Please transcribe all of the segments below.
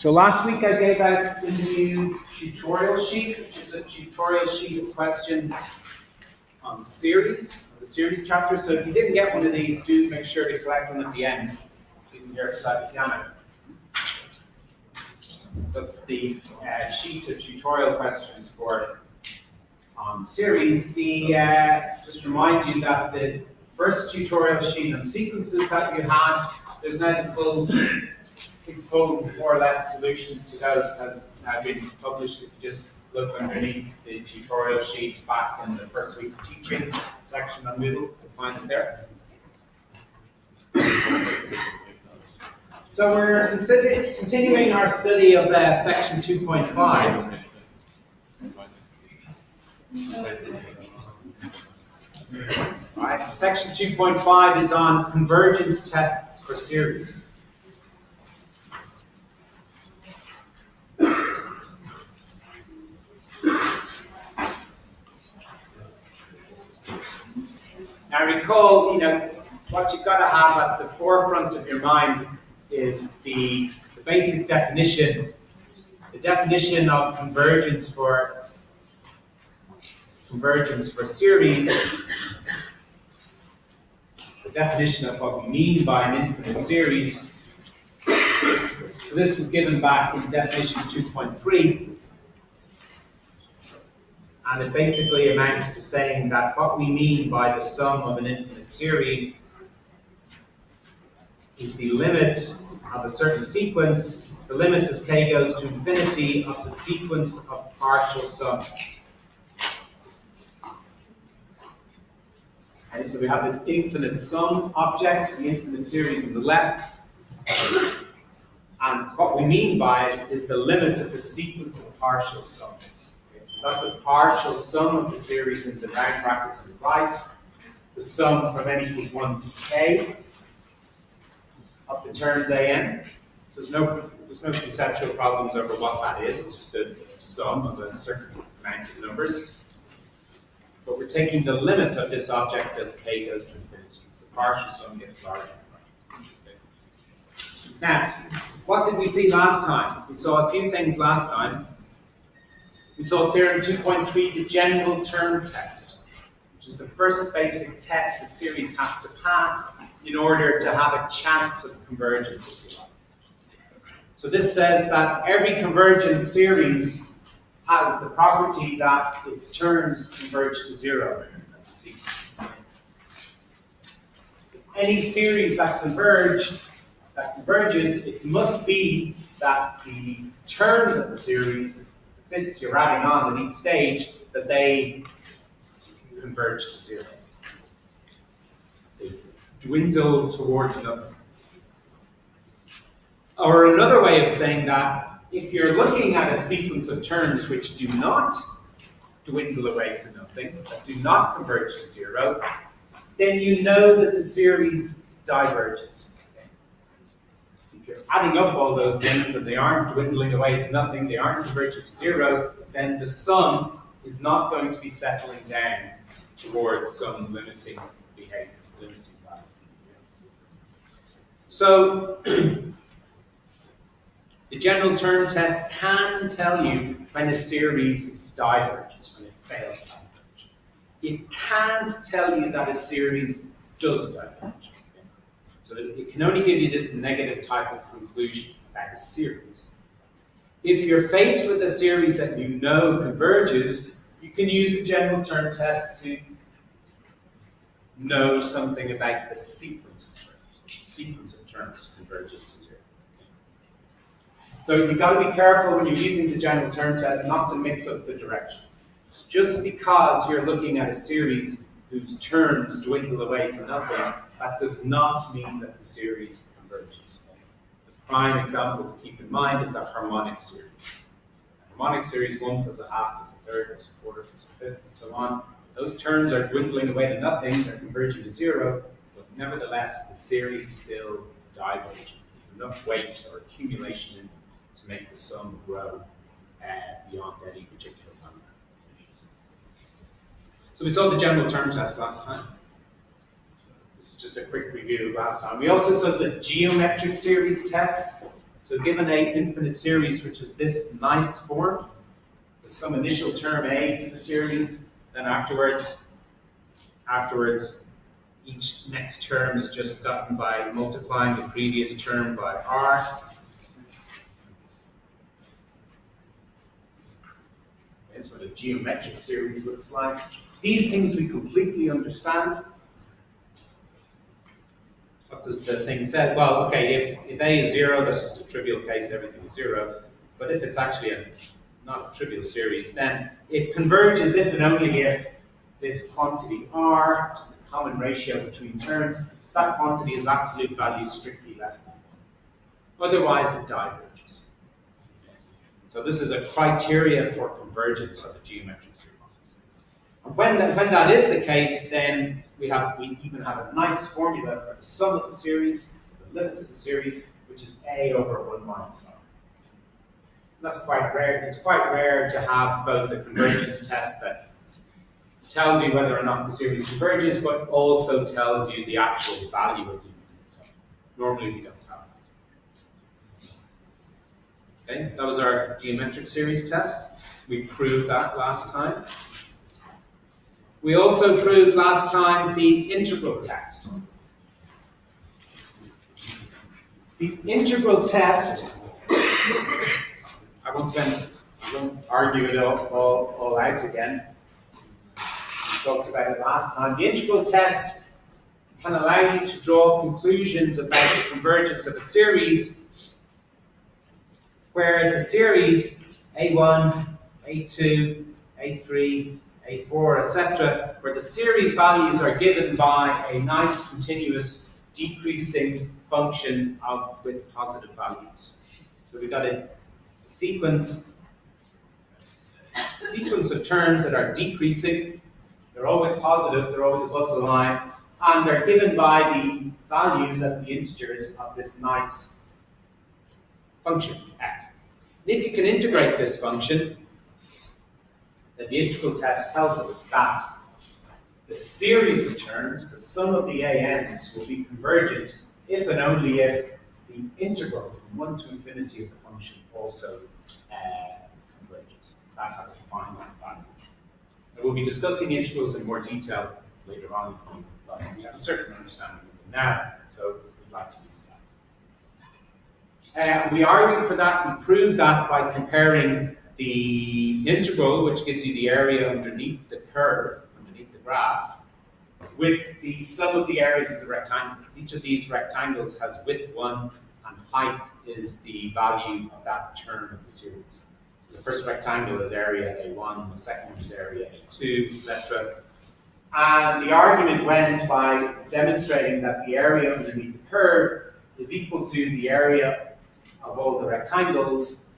So last week I gave out the new tutorial sheet, which is a tutorial sheet of questions on the series chapter. So if you didn't get one of these, do make sure to collect one at the end. You can hear it beside the piano. That's the sheet of tutorial questions for series. Just remind you that the first tutorial sheet on sequences that you had, there's now the full more or less solutions to those has now been published. If you just look underneath the tutorial sheets back in the first week of teaching section on Moodle, you'll find it there. So we're continuing our study of section 2.5. Right. Section 2.5 is on convergence tests for series. Now recall, what you've got to have at the forefront of your mind is the basic definition, the definition of convergence for series, the definition of what we mean by an infinite series. So this was given back in definition 2.3. And it basically amounts to saying that what we mean by the sum of an infinite series is the limit of a certain sequence, the limit as k goes to infinity of the sequence of partial sums. And so we have this infinite sum object, the infinite series on the left. And what we mean by it is the limit of the sequence of partial sums. So that's a partial sum of the series in the round brackets on the right. The sum from n equals 1 to k of the terms an. So there's no conceptual problems over what that is. It's just a sum of a certain amount of numbers. But we're taking the limit of this object as k goes to infinity. So the partial sum gets larger. Okay. Now, what did we see last time? We saw a few things last time. We saw theorem 2.3, the general term test, which is the first basic test a series has to pass in order to have a chance of convergence, if you like. So this says that every convergent series has the property that its terms converge to 0 as a sequence. Any series that converges, it must be that the terms of the series, bits you're adding on at each stage, that they converge to 0. They dwindle towards nothing. Or another way of saying that, if you're looking at a sequence of terms which do not dwindle away to nothing, that do not converge to 0, then you know that the series diverges. If you're adding up all those things and they aren't dwindling away to nothing, they aren't converging to 0, then the sum is not going to be settling down towards some limiting behavior, limiting value. So, the general term test can tell you when a series diverges, when it fails to diverge. It can't tell you that a series does diverge. So it can only give you this negative type of conclusion about a series. If you're faced with a series that you know converges, you can use the general term test to know something about the sequence of terms. The sequence of terms converges to 0. So you've got to be careful when you're using the general term test not to mix up the direction. Just because you're looking at a series whose terms dwindle away to nothing, that does not mean that the series converges. The prime example to keep in mind is a harmonic series. A harmonic series, 1 plus a half plus a third plus a quarter plus a fifth, and so on. Those terms are dwindling away to nothing, they're converging to 0, but nevertheless, the series still diverges. There's enough weight or accumulation in to make the sum grow beyond any particular number. So we saw the general term test last time. This is just a quick review of last time. We also saw the geometric series test. So given a infinite series, which is this nice form, with some initial term a to the series, then afterwards, each next term is just gotten by multiplying the previous term by r. That's what a geometric series looks like. These things we completely understand. What does the thing say? Well, okay, if a is 0, that's just a trivial case, everything is 0. But if it's actually not a trivial series, then it converges if and only if this quantity r, which is a common ratio between terms, that quantity is absolute value strictly less than 1. Otherwise, it diverges. So this is a criteria for convergence of a geometric series. And when that is the case, then we even have a nice formula for the sum of the series, the limit of the series, which is a over 1 minus r. That's quite rare. It's quite rare to have both the convergence test that tells you whether or not the series converges, but also tells you the actual value of the unit. So normally we don't have that. Okay, that was our geometric series test. We proved that last time. We also proved last time the integral test. The integral test, I won't argue it all out again. We talked about it last time. The integral test can allow you to draw conclusions about the convergence of a series where the series A1, A2, A3, A4, etc., where the series values are given by a nice continuous decreasing function with positive values. So we've got a sequence of terms that are decreasing. They're always positive, they're always above the line, and they're given by the values of the integers of this nice function, f. And if you can integrate this function, then the integral test tells us that the series of terms, the sum of the ANs, will be convergent if and only if the integral from 1 to infinity of the function also converges. That has a finite value. And we'll be discussing integrals in more detail later on, but we have a certain understanding of them now, so we'd like to use that. We argued for that, we proved that by comparing the integral, which gives you the area underneath the curve, underneath the graph, with the sum of the areas of the rectangles. Each of these rectangles has width 1 and height is the value of that term of the series. So the first rectangle is area A1, the second is area A2, etc. And the argument went by demonstrating that the area underneath the curve is equal to the area of all the rectangles.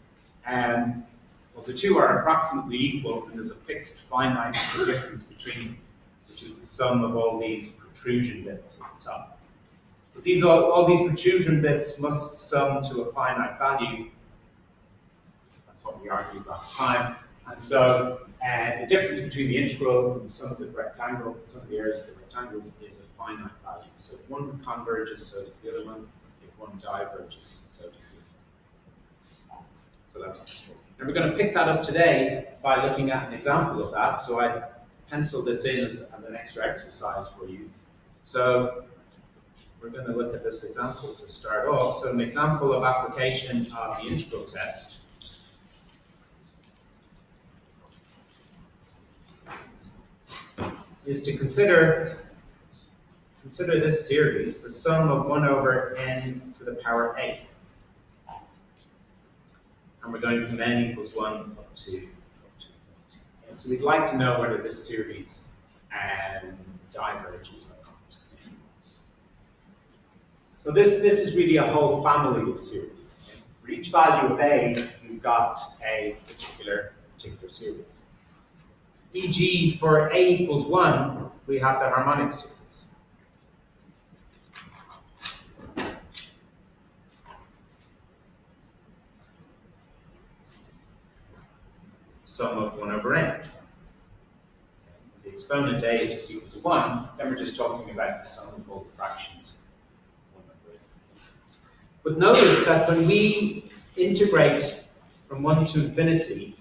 Well, the two are approximately equal, and there's a fixed finite difference between, which is the sum of all these protrusion bits at the top. But all these protrusion bits must sum to a finite value. That's what we argued last time. And so the difference between the integral and the sum of the rectangle, the sum of the areas of the rectangles, is a finite value. So if one converges, so does the other one. If one diverges, so does the other one. So that was just one. And we're going to pick that up today by looking at an example of that. So I penciled this in as an extra exercise for you. So we're going to look at this example to start off. So an example of application of the integral test. Is to consider this series, the sum of 1 over n to the power a. And we're going from n equals 1 up to. And so we'd like to know whether this series diverges or not. So this is really a whole family of series. For each value of a, you've got a particular series. E.g., for a equals 1, we have the harmonic series. Sum of 1 over n. The exponent a is just equal to 1, then we're just talking about the sum of all the fractions. 1 over n. But notice that when we integrate from 1 to infinity,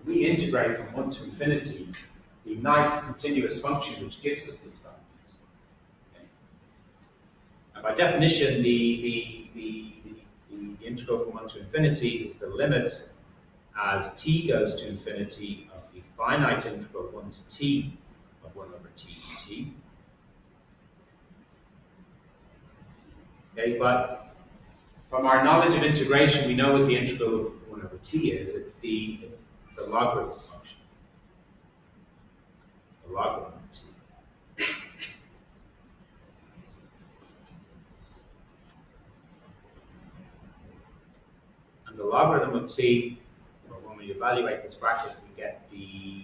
from 1 to infinity, the nice continuous function which gives us these values. Okay. And by definition, the integral from 1 to infinity is the limit as t goes to infinity of the finite integral 1 to t of 1 over t dt. Okay, but from our knowledge of integration, we know what the integral of 1 over t is. It's the logarithm function. The logarithm of t. And the logarithm of t, or when we evaluate this bracket, we get the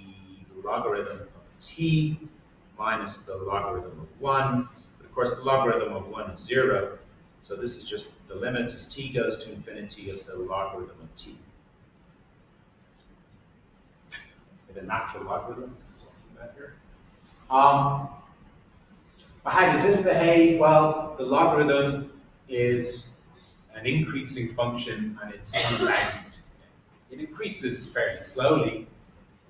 logarithm of t minus the logarithm of 1. But of course, the logarithm of 1 is 0. So this is just the limit as t goes to infinity of the logarithm of t. The natural logarithm. But how does this behave? Well, the logarithm is an increasing function and it's unbounded. It increases fairly slowly,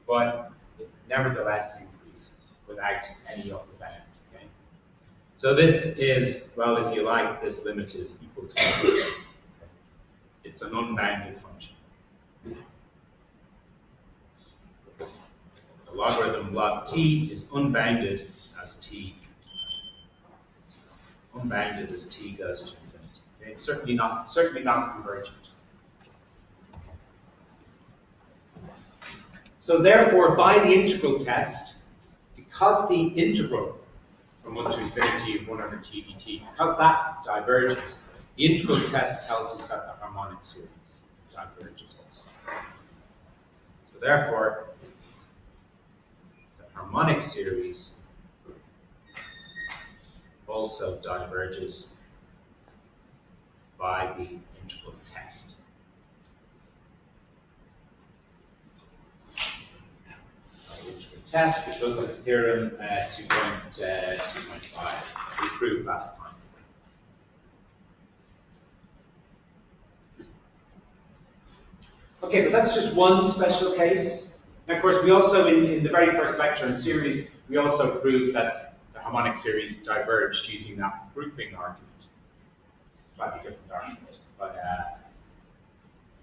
but it nevertheless increases without any upper bound. Okay? So this is, well, if you like, this limit is equal to 1. It's an unbounded function. The logarithm log t is unbounded as t goes to infinity. Okay? It's certainly not convergent. So therefore, by the integral test, because the integral from 1 to infinity of 1 over t dt, because that diverges, the integral test tells us that the harmonic series diverges also. So therefore, the harmonic series also diverges by the integral test. Test, which was this theorem 2.5 we proved last time. Okay, but that's just one special case. And of course, we also, in the very first lecture in the series, we also proved that the harmonic series diverged using that grouping argument. It's a slightly different argument, but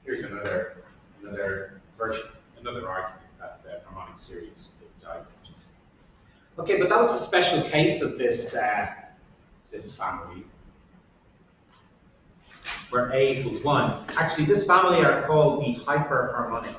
here's another version, another argument that the harmonic series diverges. Okay, but that was a special case of this this family, where A equals 1. Actually, this family are called the hyper-harmonic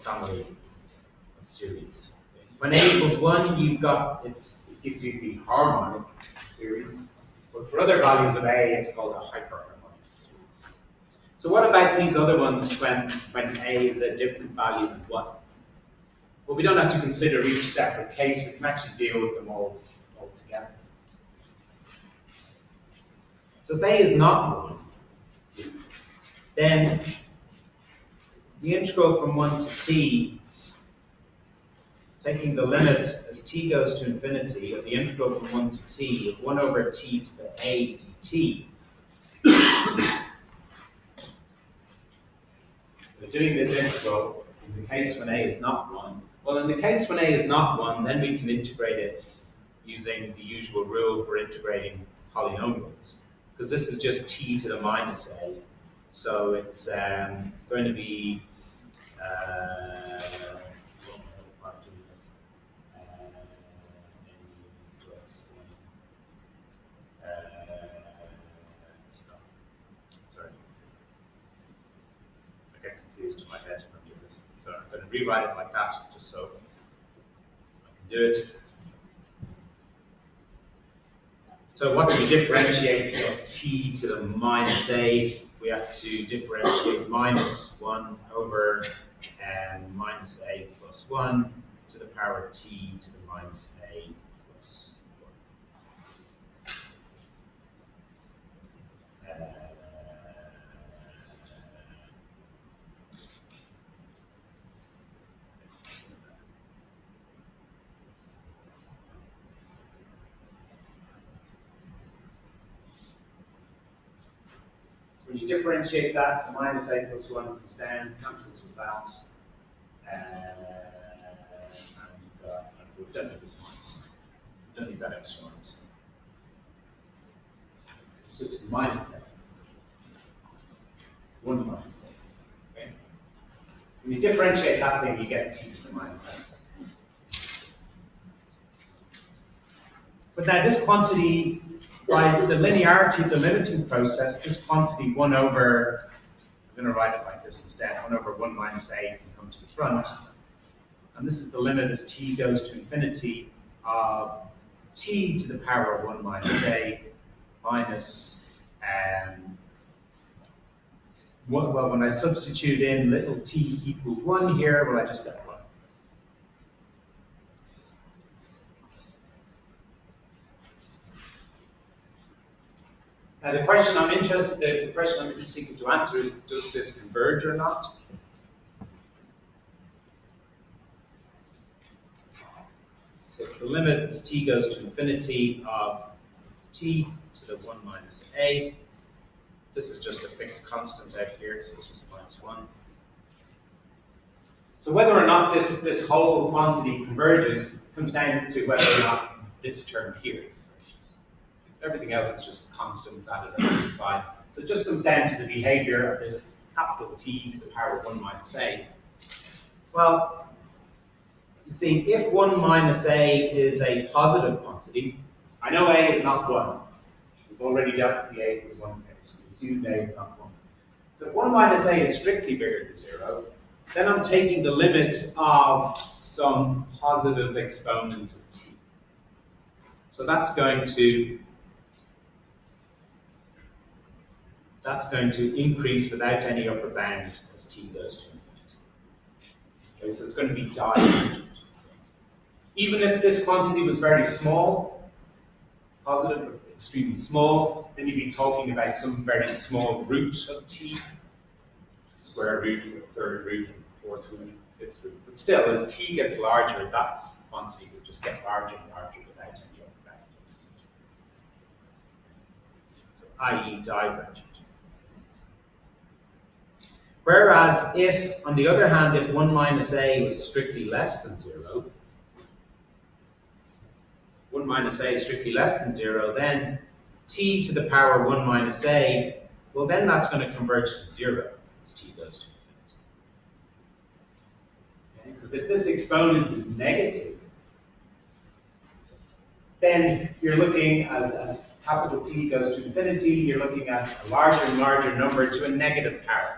family of series. When A equals 1, you've got, it gives you the harmonic series, but for other values of A, it's called a hyper-harmonic series. So what about these other ones when A is a different value than 1? Well, we don't have to consider each separate case, we can actually deal with them all together. So if A is not 1, then the integral from 1 to t, taking the limit as t goes to infinity of the integral from 1 to t of 1 over t to the a dt. So doing this integral in the case when a is not 1, well, in the case when a is not 1, then we can integrate it using the usual rule for integrating polynomials, because this is just t to the minus a. So it's going to be sorry, I get confused in my head when I do this. So I'm going to rewrite it like that, just so I can do it. So what do we differentiate of t to the minus a? We have to differentiate minus 1 over minus a plus 1 to the power of t to the minus a plus 1. When you differentiate that, the minus a plus 1 comes down, cancels with that. And we don't need this minus. We don't need that extra minus. It's just minus a. 1 minus a. Okay? So when you differentiate that thing, you get t to the minus a. But now this quantity, by the linearity of the limiting process, this quantity 1 over, I'm going to write it like this instead, 1 over 1 minus a can come to the front. And this is the limit as t goes to infinity of t to the power of 1 minus a minus, well, when I substitute in little t equals 1 here, well, I just get 1. Now the question I'm interested seeking to answer is, does this converge or not? So it's the limit as t goes to infinity of t to the 1 minus a. This is just a fixed constant out here, so it's just minus 1. So whether or not this whole quantity converges comes down to whether or not this term here converges. Everything else is just constants added up to 5. So it just comes down to the behavior of this capital T to the power of 1 minus a. Well, you see, if 1 minus a is a positive quantity, I know a is not 1. We've already dealt with the a equals 1 case. We assumed a is not 1. So if 1 minus a is strictly bigger than 0, then I'm taking the limit of some positive exponent of t. So that's going to increase without any upper bound as t goes to infinity. Okay, so it's going to be divergent. Even if this quantity was very small, positive or extremely small, then you'd be talking about some very small root of t, square root, or third root, fourth root, fifth root. But still, as t gets larger, that quantity will just get larger and larger without any upper bound. So, i.e. divergent. Whereas if, on the other hand, if 1 minus a was strictly less than 0, 1 minus a is strictly less than 0, then t to the power 1 minus a, well then that's going to converge to 0 as t goes to infinity. Okay? Because if this exponent is negative, then you're looking, as capital T goes to infinity, you're looking at a larger and larger number to a negative power.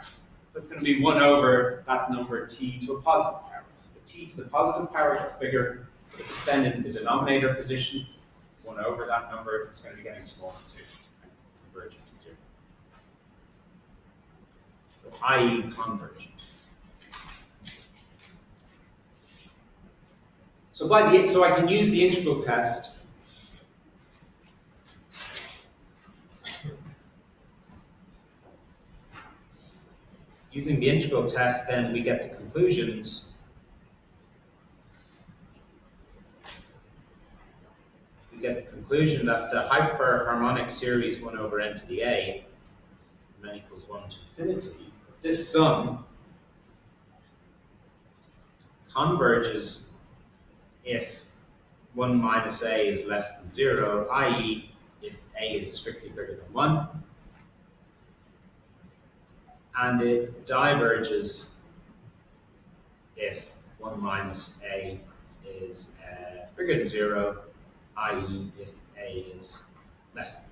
So it's going to be 1 over that number t to a positive power. So the t to the positive power gets bigger. If it's then in the denominator position, 1 over that number, it's going to be getting smaller too, and converging to 0. So i.e. convergent. So I can use the integral test using the integral test, then we get the conclusions. We get the conclusion that the hyper-harmonic series 1 over n to the a, and n equals 1 to infinity, this sum converges if 1 minus a is less than 0, i.e. if a is strictly bigger than 1. And it diverges if 1 minus a is bigger than 0, i.e. if a is less than.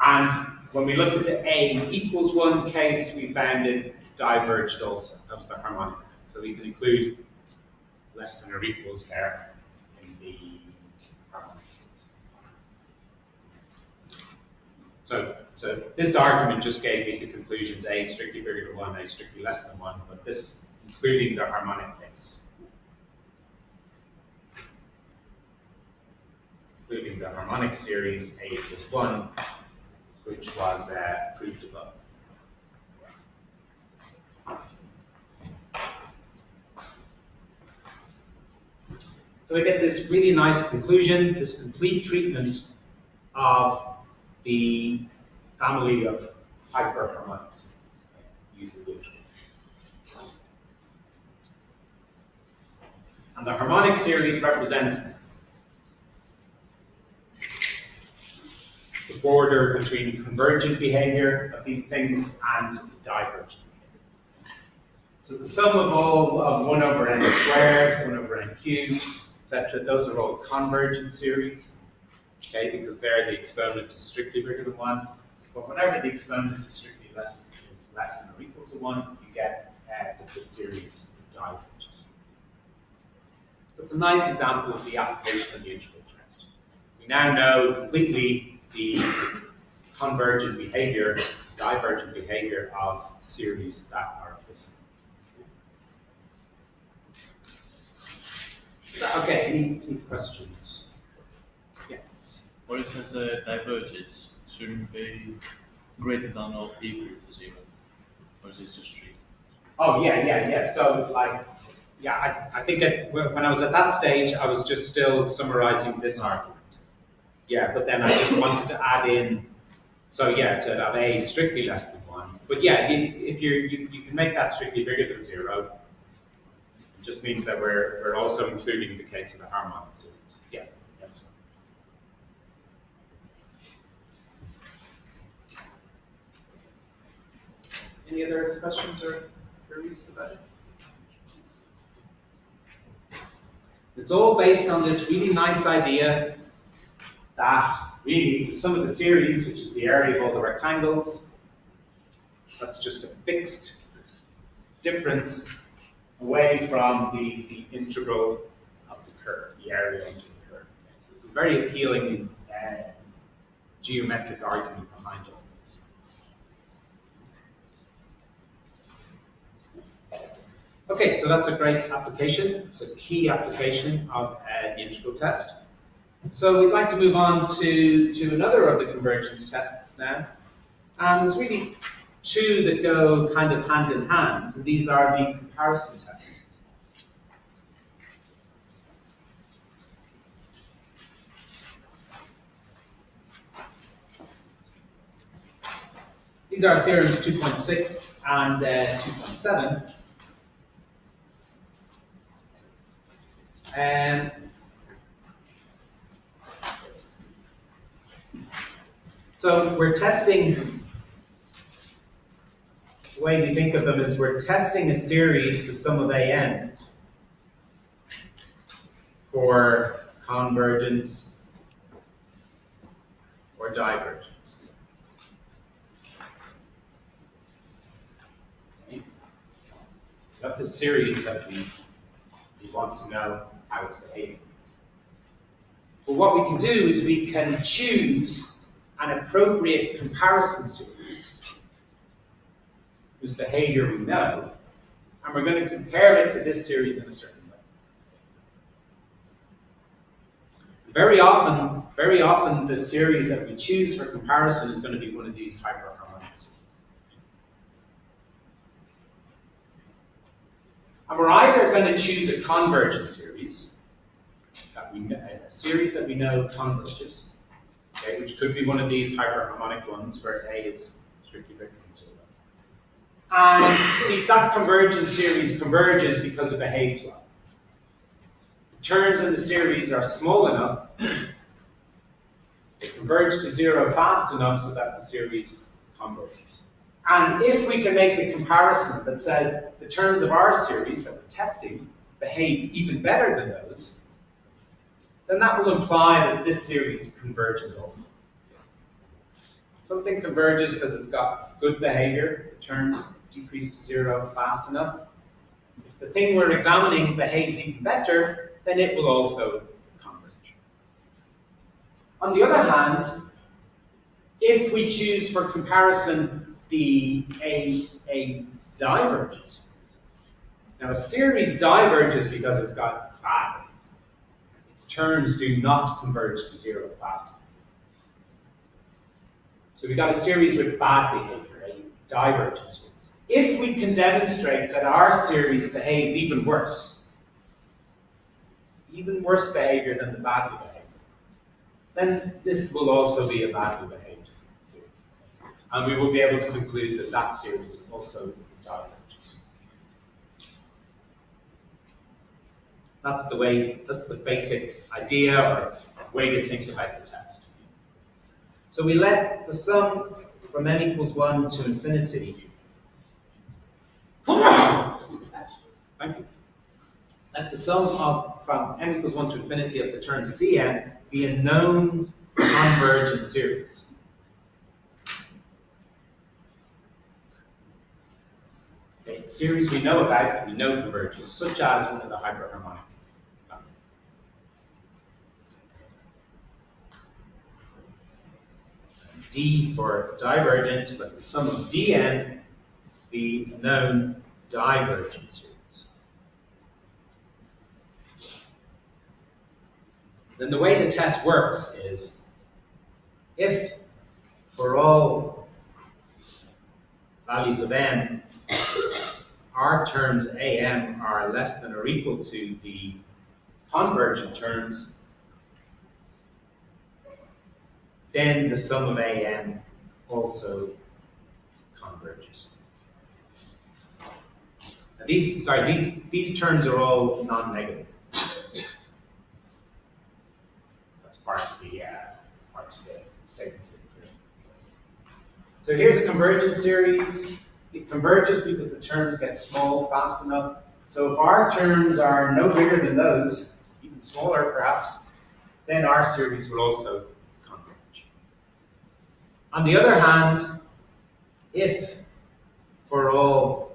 And when we looked at the a equals 1 case, we found it diverged also. That was the harmonic. So we can include less than or equals there in the harmonic case. So this argument just gave me the conclusions a strictly bigger than 1, a strictly less than 1, but this including the harmonic case. Including the harmonic series a equals 1, which was proved above. So we get this really nice conclusion, this complete treatment of the family of hyper-harmonic series using the integral test. And the harmonic series represents the border between convergent behavior of these things and divergent behavior. So the sum of all of 1 over n squared, 1 over n cubed, etc., those are all convergent series, okay, because there the exponent is strictly bigger than 1. But whenever the exponent is strictly less than or equal to 1, you get that this series diverges. That's a nice example of the application of the integral test. We now know completely the convergent behavior, divergent behavior of series that are physical. Okay, any questions? Yes. For instance, diverges shouldn't be greater than or equal to 0, or is it just 3? Oh, yeah. So, I think when I was at that stage, I was just still summarizing this argument. Yeah, but then I just wanted to add in, so that A is strictly less than 1. But yeah, if you can make that strictly bigger than 0, it just means that we're also including the case of the harmonic series. Yeah. Yes. Any other questions or queries about it? It's all based on this really nice idea that really the sum of the series, which is the area of all the rectangles, that's just a fixed difference away from the integral of the curve, the area under the curve. So it's a very appealing geometric argument behind all this. Okay, so that's a great application. It's a key application of the integral test. So we'd like to move on to another of the convergence tests now. And there's really two that go kind of hand in hand, and these are the comparison tests. These are theorems 2.6 and 2.7. So we're testing, the way we think of them is we're testing a series, the sum of an, for convergence or divergence. We have the series that we want to know how it's behaving. But what we can do is we can choose an appropriate comparison series whose behavior we know, and we're going to compare it to this series in a certain way. Very often the series that we choose for comparison is going to be one of these hyper-harmonic series. And we're either going to choose a convergent series, a series that we know converges, okay, which could be one of these hyperharmonic ones where A is strictly bigger than 0. And see, that convergence series converges because it behaves well. The terms in the series are small enough, they converge to 0 fast enough so that the series converges. And if we can make a comparison that says the terms of our series that we're testing behave even better than those, then that will imply that this series converges also. Something converges because it's got good behavior, the terms decrease to 0 fast enough. If the thing we're examining behaves even better, then it will also converge. On the other hand, if we choose for comparison a divergent series, now a series diverges because it's got bad behavior. Its terms do not converge to 0 fast enough. So we've got a series with bad behavior, a divergent series. If we can demonstrate that our series behaves even worse behavior than the badly behavior, then this will also be a badly behaved series. And we will be able to conclude that that series also diverges. That's the basic idea or way to think about the test. So we let the sum from n equals 1 to infinity. Thank you. Let the sum from n equals 1 to infinity of the term Cn be a known convergent series. Okay, a series we know about, we know converges, such as one of the hyper-harmonic. D for divergent, let the sum of Dn be a known divergent series. Then the way the test works is, if for all values of n, our terms am are less than or equal to the convergent terms, then the sum of am also converges. Now these terms are all non-negative. That's part of the statement. So here's a convergence series. It converges because the terms get small fast enough. So if our terms are no bigger than those, even smaller perhaps, then our series will also converge. On the other hand, if for all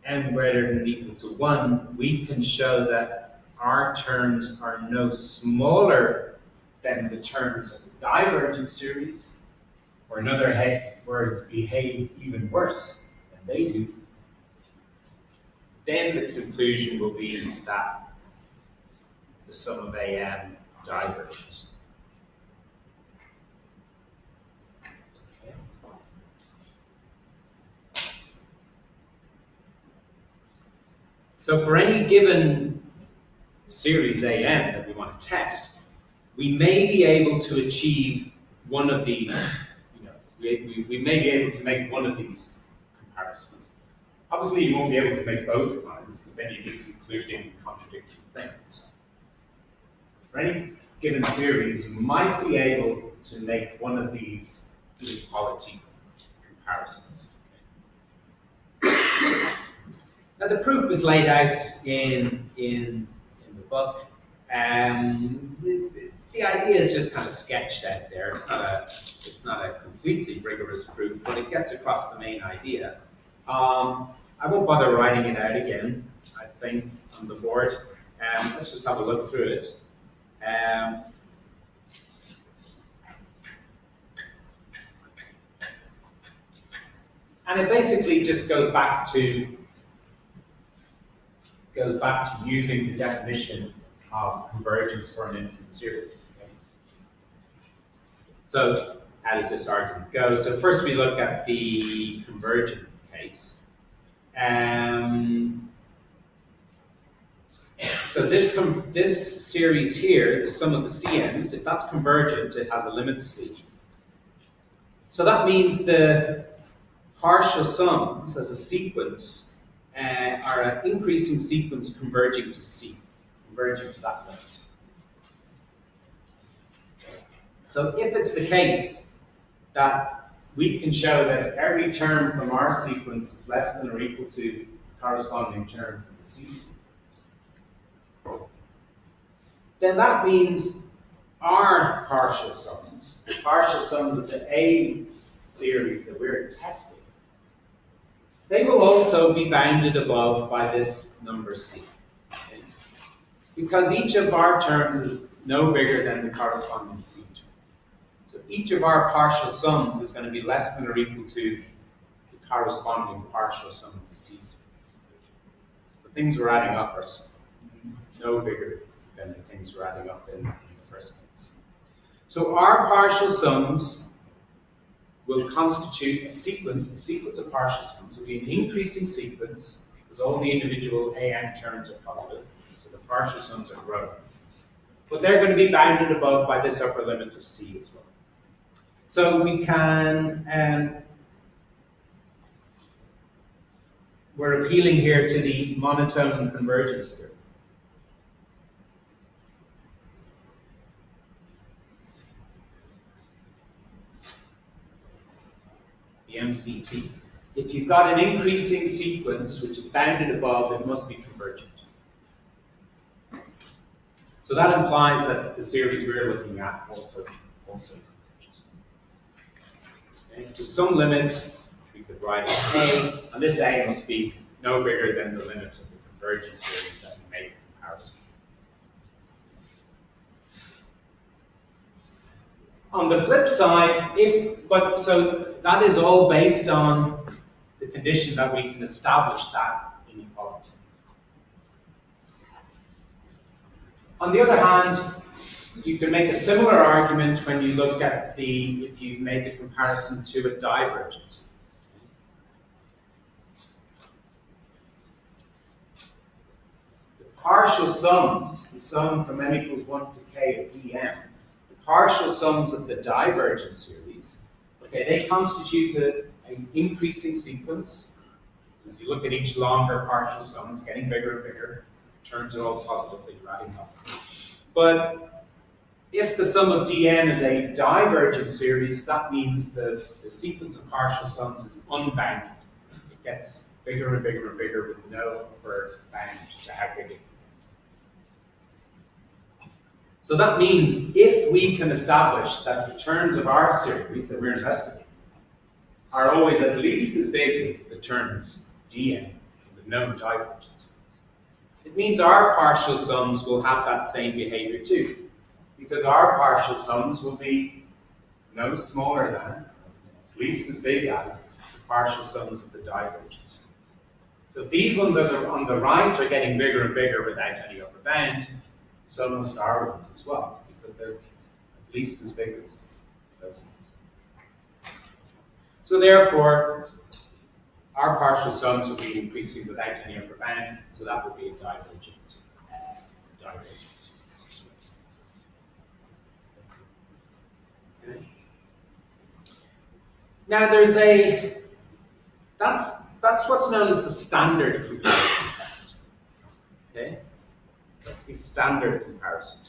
m greater than or equal to 1, we can show that our terms are no smaller than the terms of the divergent series, or in other words, behave even worse than they do, then the conclusion will be that the sum of am diverges. Okay. So for any given series am that we want to test, we may be able to achieve one of these. We may be able to make one of these comparisons. Obviously, you won't be able to make both lines, because then you'd be concluding contradictory things. For any given series, you might be able to make one of these inequality comparisons. Now, the proof is laid out in the book. The idea is just kind of sketched out there. It's not a completely rigorous proof, but it gets across the main idea. I won't bother writing it out again, I think, on the board. Let's just have a look through it. And it basically just goes back to using the definition of convergence for an infinite series. Okay? So how does this argument go? So first we look at the convergent case. So this series here, the sum of the CNs, if that's convergent, it has a limit C. So that means the partial sums as a sequence are an increasing sequence converging to C, converging to that limit. So if it's the case that we can show that every term from our sequence is less than or equal to the corresponding term from the C sequence, then that means our partial sums, the partial sums of the A series that we're testing, they will also be bounded above by this number C. Okay? Because each of our terms is no bigger than the corresponding C term. So each of our partial sums is going to be less than or equal to the corresponding partial sum of the C series. So the things we're adding up are no bigger than the things we're adding up in the first place. So our partial sums will constitute a sequence of partial sums. It will be an increasing sequence because all the individual am terms are positive, so the partial sums are growing. but they're going to be bounded above by this upper limit of C as well. So we can, we're appealing here to the monotone convergence theory. The MCT. If you've got an increasing sequence which is bounded above, it must be convergent. So that implies that the series we're looking at also converges. Okay. To some limit, we could write A, and this A must be no bigger than the limit of the convergent series that we make a comparison. On the flip side, so that is all based on the condition that we can establish that inequality. On the other hand, you can make a similar argument when you look at if you make a comparison to a divergence. The partial sums, the sum from n equals 1 to k of dm, the partial sums of the divergence series, okay, they constitute an increasing sequence. So if you look at each longer partial sum, it's getting bigger and bigger. Terms are all positively adding up. But if the sum of dn is a divergent series, that means the sequence of partial sums is unbounded. It gets bigger and bigger and bigger with no upper bound to how big it can be. So that means if we can establish that the terms of our series that we're investigating are always at least as big as the terms dn in the known divergence, it means our partial sums will have that same behavior too, because our partial sums will be no smaller than, at least as big as, the partial sums of the divergence. So these ones on the right are getting bigger and bigger without any upper bound. So must our ones as well, because they're at least as big as those ones. So therefore, our partial sums will be increasing without any upper bound, so that would be a divergence. Okay. Now there's that's what's known as the standard comparison test. Okay? That's the standard comparison test.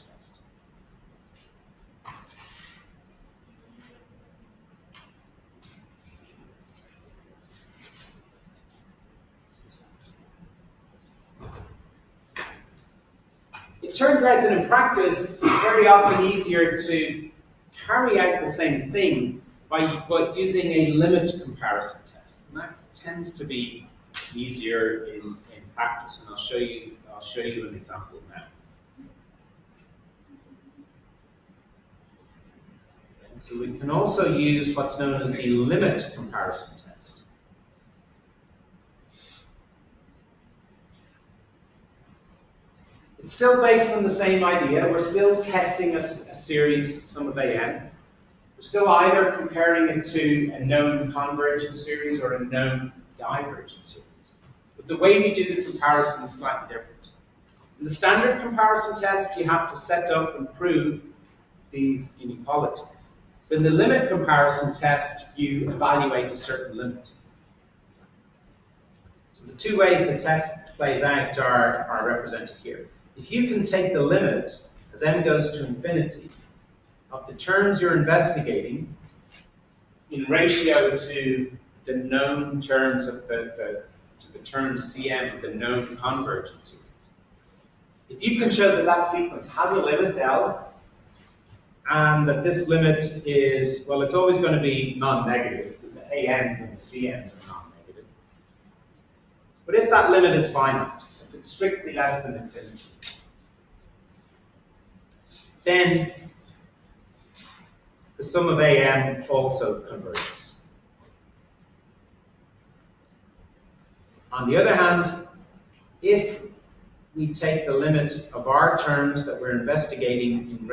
It turns out that in practice, it's very often easier to carry out the same thing by using a limit comparison test. And that tends to be easier in practice, and I'll show you an example now. Okay, so we can also use what's known as the limit comparison test. It's still based on the same idea. We're still testing a series, sum of an. We're still either comparing it to a known convergent series or a known divergent series. But the way we do the comparison is slightly different. In the standard comparison test, you have to set up and prove these inequalities. In the limit comparison test, you evaluate a certain limit. So the two ways the test plays out are represented here. If you can take the limit as n goes to infinity of the terms you're investigating in ratio to the known terms of the terms Cm of the known convergent series. If you can show that that sequence has a limit L, and that this limit is, well, it's always going to be non-negative because the ANs and the CNs are non-negative. But if that limit is finite, if it's strictly less than infinity, then the sum of AN also converges. On the other hand, if we take the limit of our terms that we're investigating in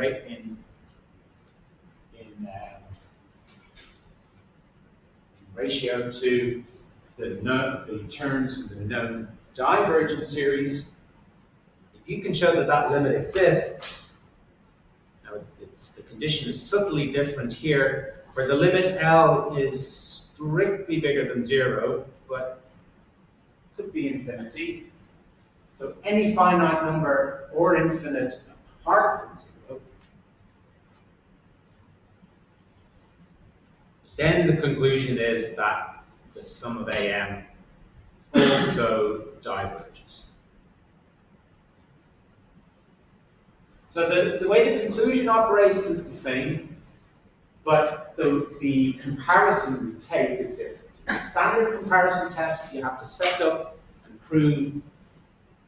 ratio to the terms of the known divergent series, if you can show that that limit exists, condition is subtly different here, where the limit L is strictly bigger than 0, but could be infinity. So any finite number or infinite apart from 0, then the conclusion is that the sum of AM also diverges. So the way the conclusion operates is the same, but the comparison we take is different. In the standard comparison test, you have to set up and prove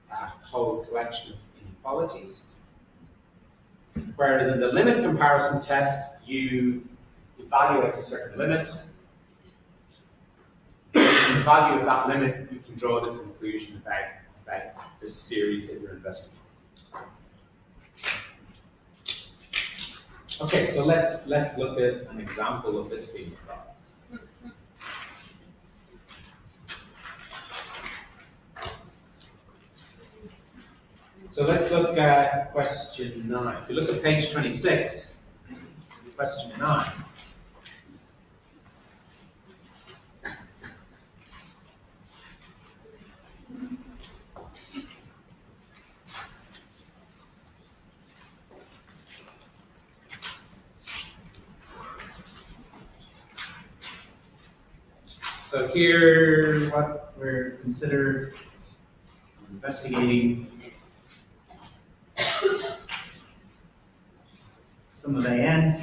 a whole collection of inequalities. Whereas in the limit comparison test, you evaluate a certain limit. Based on the value of that limit, you can draw the conclusion about the series that you're investigating. Okay, so let's look at an example of this being a problem. So let's look at question 9. If you look at page 26, question 9. So here, what we're investigating sum of an, then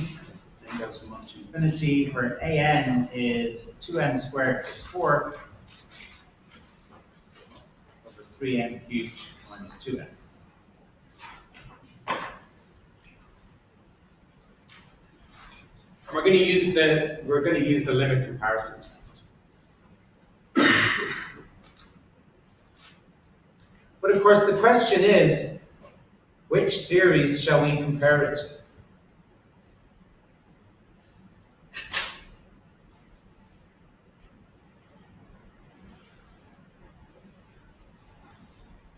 goes from 1 to infinity, where an is 2n squared plus 4 over 3n cubed minus 2n. And we're going to use the limit comparison test. But of course, the question is, which series shall we compare it to?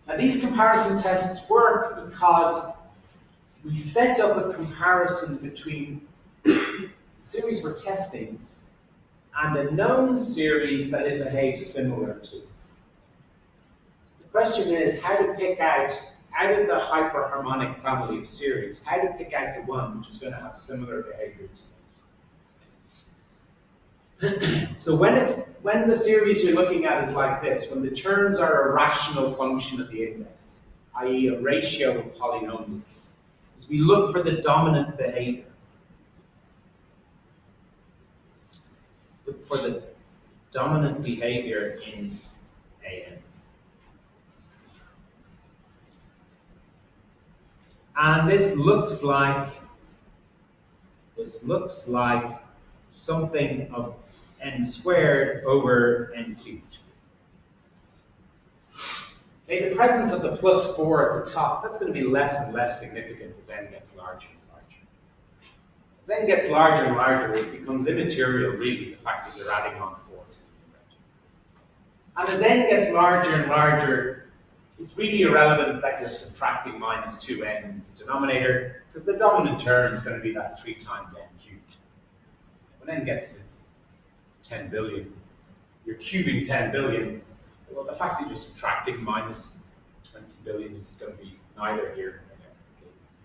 Now, these comparison tests work because we set up a comparison between the series we're testing and a known series that it behaves similar to. The question is how to pick out of the hyper-harmonic family of series, how to pick out the one which is going to have similar behavior to this. So when the series you're looking at is like this, when the terms are a rational function of the index, i.e. a ratio of polynomials, is we look for the dominant behavior. Look for the dominant behavior in AN. And this looks like something of n squared over n cubed. Okay, the presence of the plus 4 at the top, that's going to be less and less significant as n gets larger and larger. As n gets larger and larger, it becomes immaterial, really, the fact that you're adding on 4s. And as n gets larger and larger, it's really irrelevant that you're subtracting minus 2n in the denominator, because the dominant term is going to be that 3 times n cubed. When n gets to 10 billion, you're cubing 10 billion. Well, the fact that you're subtracting minus 20 billion is going to be neither here nor there.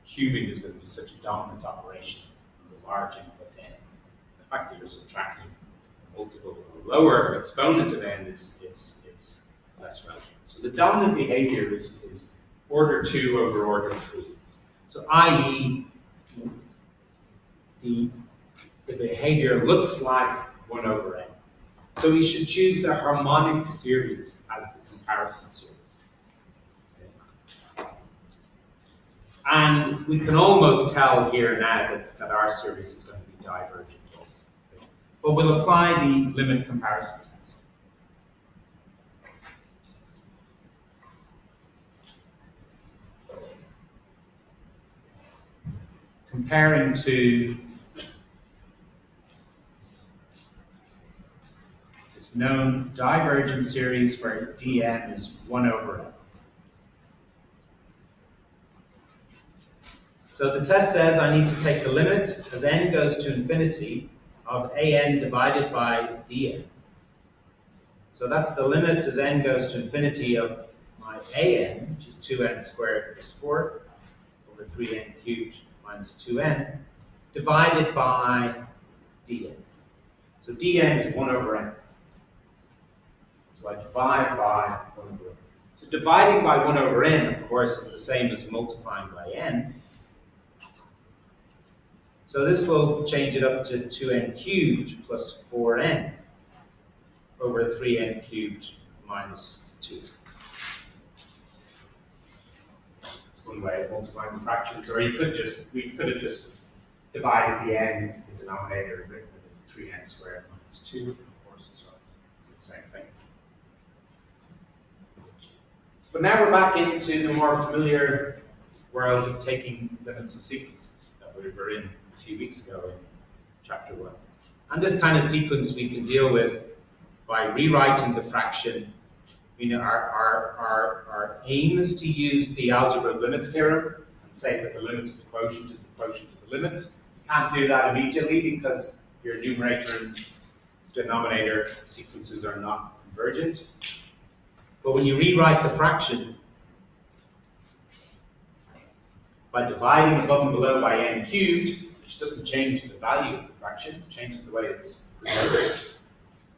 Cubing is going to be such a dominant operation in the large input n. The fact that you're subtracting a multiple or a lower exponent of n is less relevant. So the dominant behavior is order 2 over order 3. So i.e. the behavior looks like 1 over n. So we should choose the harmonic series as the comparison series. Okay. And we can almost tell here now that our series is going to be divergent also. Okay. But we'll apply the limit comparison test. Comparing to this known divergent series where dm is 1 over n. So the test says I need to take the limit as n goes to infinity of an divided by dn. So that's the limit as n goes to infinity of my an, which is 2n squared plus 4, over 3n cubed minus 2n, divided by dn. So dn is 1 over n. So I divide by 1 over n. So dividing by 1 over n, of course, is the same as multiplying by n. So this will change it up to 2n cubed plus 4n over 3n cubed minus 2. That's one way of multiplying the fractions, or we could have just divided the n into the denominator and written it as 3n squared minus 2, of course, as well. The same thing. But now we're back into the more familiar world of taking limits of sequences that we were in a few weeks ago in chapter 1. And this kind of sequence we can deal with by rewriting the fraction. You know, our aim is to use the algebra of limits theorem and say that the limit of the quotient is the quotient of the limits. You can't do that immediately because your numerator and denominator sequences are not convergent. But when you rewrite the fraction by dividing above and below by n cubed, which doesn't change the value of the fraction, it changes the way it's presented.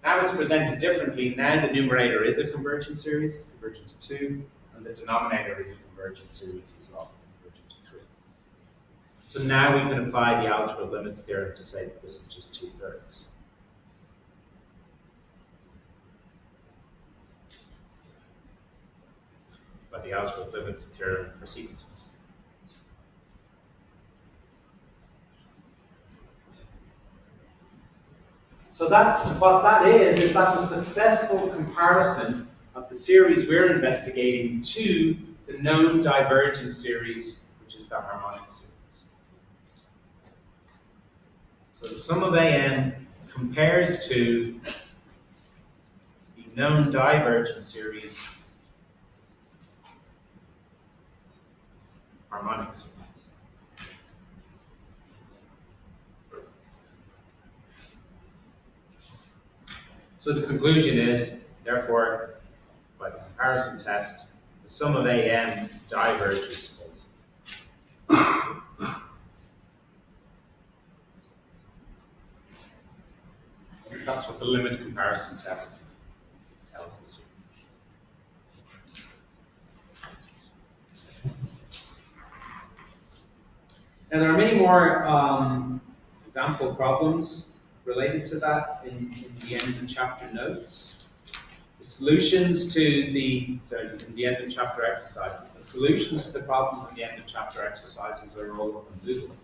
Now it's presented differently. Now the numerator is a convergent series, convergent to 2, and the denominator is a convergent series as well, convergent to 3. So now we can apply the algebra of limits theorem to say that this is just 2/3. By the algebra of limits theorem for sequences. So that's what that is that's a successful comparison of the series we're investigating to the known divergent series, which is the harmonic series. So the sum of an compares to the known divergent series harmonic series. So the conclusion is, therefore, by the comparison test, the sum of an diverges also. That's what the limit comparison test tells us. Now there are many more example problems related to that in the end of chapter notes. The solutions to in the end of chapter exercises, the solutions to the problems in the end of chapter exercises are all on Google.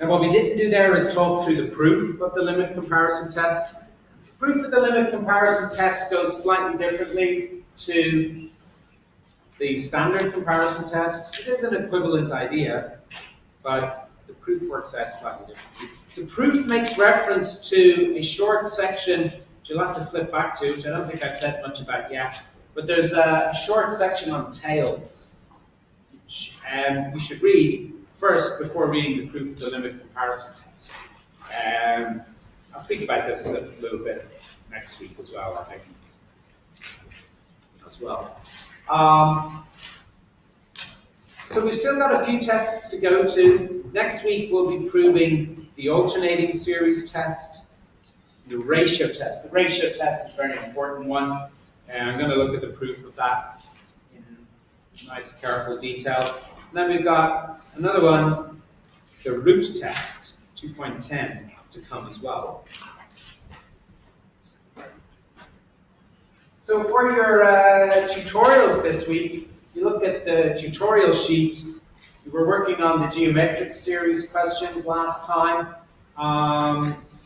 Now what we didn't do there is talk through the proof of the limit comparison test. The proof of the limit comparison test goes slightly differently to the standard comparison test. It is an equivalent idea, but the proof works out slightly differently. The proof makes reference to a short section, which you'll have to flip back to, which I don't think I've said much about yet, but there's a short section on tails, which we should read first before reading the proof of the limit comparison test. I'll speak about this a little bit next week as well, I think. As well. So we've still got a few tests to go to. Next week we'll be proving the alternating series test, the ratio test. The ratio test is a very important one, and I'm going to look at the proof of that in nice, careful detail. And then we've got another one, the root test, 2.10, to come as well. So for your tutorials this week, you look at the tutorial sheet. We were working on the geometric series questions last time.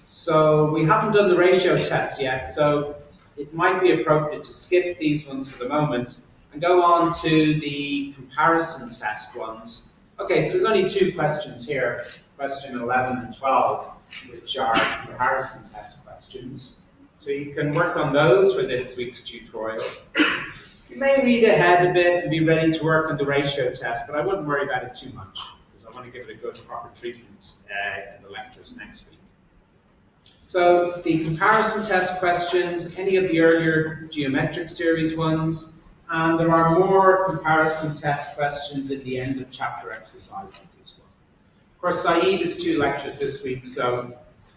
So we haven't done the ratio test yet, so it might be appropriate to skip these ones for the moment and go on to the comparison test ones. Okay, so there's only two questions here, question 11 and 12, which are comparison test questions. So you can work on those for this week's tutorial. You You may read ahead a bit and be ready to work on the ratio test, but I wouldn't worry about it too much, because I want to give it a good proper treatment in the lectures next week. So the comparison test questions, any of the earlier geometric series ones, and there are more comparison test questions at the end of chapter exercises as well. Of course, Saeed is 2 lectures this week, so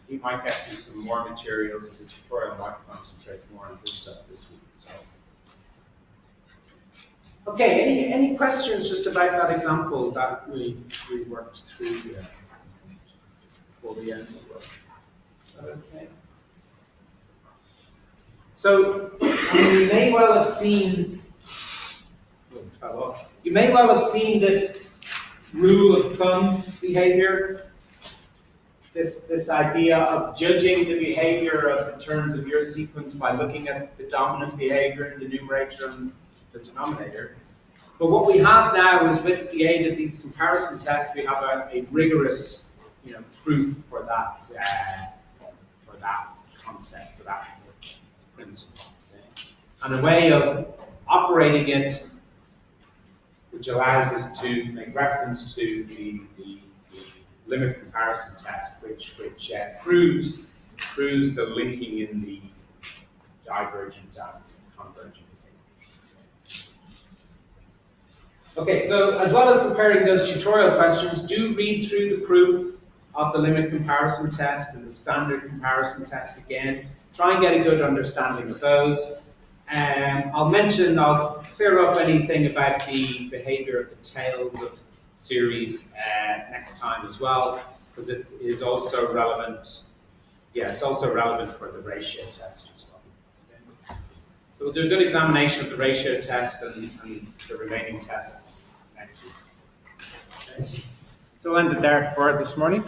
he might get through some more materials, and the tutorial might concentrate more on this stuff this week. So. Okay, any questions just about that example that we worked through here before we end the work? Okay. So, you may well have seen. You may well have seen this rule of thumb behavior. This idea of judging the behavior of the terms of your sequence by looking at the dominant behavior in the numerator and the denominator. But what we have now is, with the aid of these comparison tests, we have a rigorous, proof for that concept, for that principle, and a way of operating it, which allows us to make reference to the limit comparison test, which proves the linking in the divergent and convergent behavior. Okay, so as well as preparing those tutorial questions, do read through the proof of the limit comparison test and the standard comparison test again. Try and get a good understanding of those. I'll clear up anything about the behavior of the tails of series next time as well, because it is also relevant. Yeah, it's also relevant for the ratio test as well. Okay. So we'll do a good examination of the ratio test and the remaining tests next week. Okay. So we'll end it there for this morning.